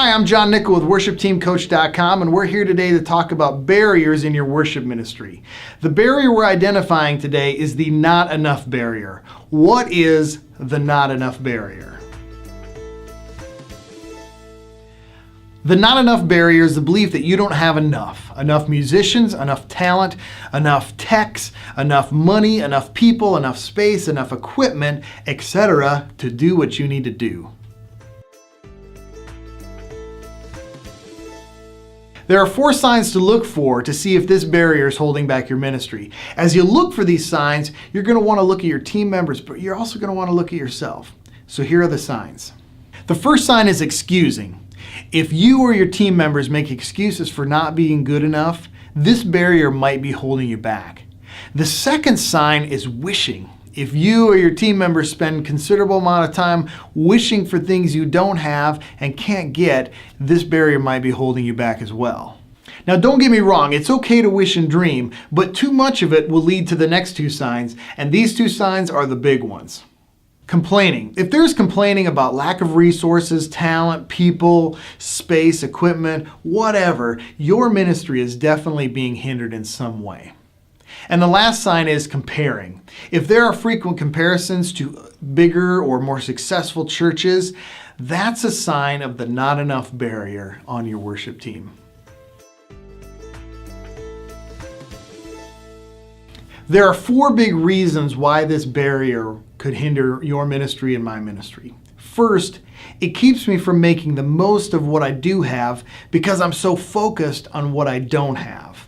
Hi, I'm John Nickel with worshipteamcoach.com, and we're here today to talk about barriers in your worship ministry. The barrier we're identifying today is the not enough barrier. What is the not enough barrier? The not enough barrier is the belief that you don't have enough musicians, enough talent, enough techs, enough money, enough people, enough space, enough equipment, etc. to do what you need to do. There are 4 signs to look for to see if this barrier is holding back your ministry. As you look for these signs, you're going to want to look at your team members, but you're also going to want to look at yourself. So here are the signs. The first sign is excusing. If you or your team members make excuses for not being good enough, this barrier might be holding you back. The second sign is wishing. If you or your team members spend considerable amount of time wishing for things you don't have and can't get, this barrier might be holding you back as well. Now, don't get me wrong, it's okay to wish and dream, but too much of it will lead to the next 2 signs, and these 2 signs are the big ones. Complaining. If there's complaining about lack of resources, talent, people, space, equipment, whatever, your ministry is definitely being hindered in some way. And the last sign is comparing. If there are frequent comparisons to bigger or more successful churches, that's a sign of the not enough barrier on your worship team. There are 4 big reasons why this barrier could hinder your ministry and my ministry. First, it keeps me from making the most of what I do have because I'm so focused on what I don't have.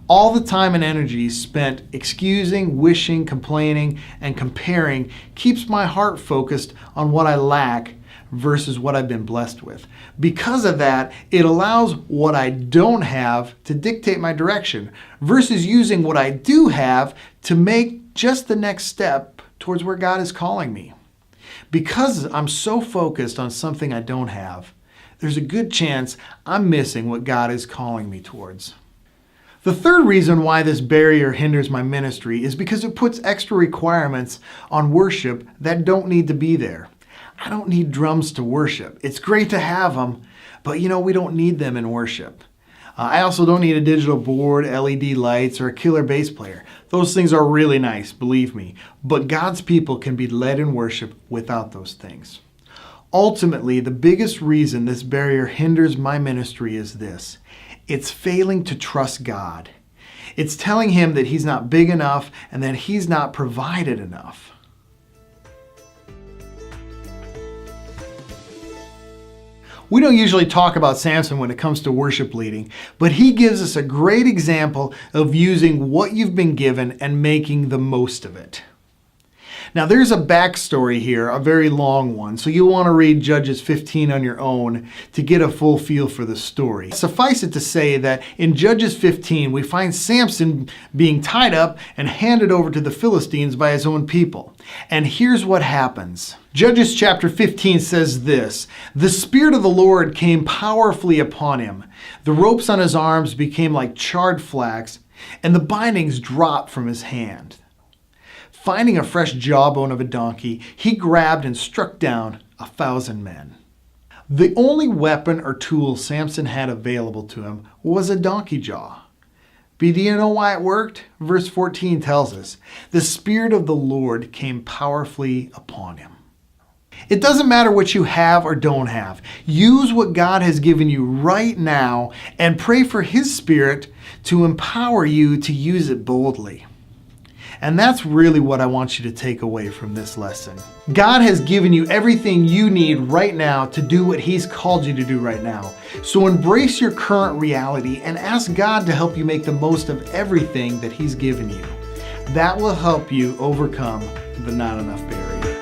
All the time and energy spent excusing, wishing, complaining, and comparing keeps my heart focused on what I lack versus what I've been blessed with. Because of that, it allows what I don't have to dictate my direction versus using what I do have to make just the next step towards where God is calling me. Because I'm so focused on something I don't have, there's a good chance I'm missing what God is calling me towards. The third reason why this barrier hinders my ministry is because it puts extra requirements on worship that don't need to be there. I don't need drums to worship. It's great to have them, but we don't need them in worship. I also don't need a digital board, LED lights, or a killer bass player. Those things are really nice, believe me, but God's people can be led in worship without those things. Ultimately, the biggest reason this barrier hinders my ministry is this. It's failing to trust God. It's telling Him that He's not big enough and that He's not provided enough. We don't usually talk about Samson when it comes to worship leading, but he gives us a great example of using what you've been given and making the most of it. Now, there's a backstory here, a very long one, so you'll want to read Judges 15 on your own to get a full feel for the story. Suffice it to say that in Judges 15, we find Samson being tied up and handed over to the Philistines by his own people. And here's what happens. Judges chapter 15 says this, "The Spirit of the Lord came powerfully upon him. The ropes on his arms became like charred flax, and the bindings dropped from his hand. Finding a fresh jawbone of a donkey, he grabbed and struck down 1,000 men." The only weapon or tool Samson had available to him was a donkey jaw. But do you know why it worked? Verse 14 tells us, "The Spirit of the Lord came powerfully upon him." It doesn't matter what you have or don't have. Use what God has given you right now and pray for His Spirit to empower you to use it boldly. And that's really what I want you to take away from this lesson. God has given you everything you need right now to do what He's called you to do right now. So embrace your current reality and ask God to help you make the most of everything that He's given you. That will help you overcome the not enough barrier.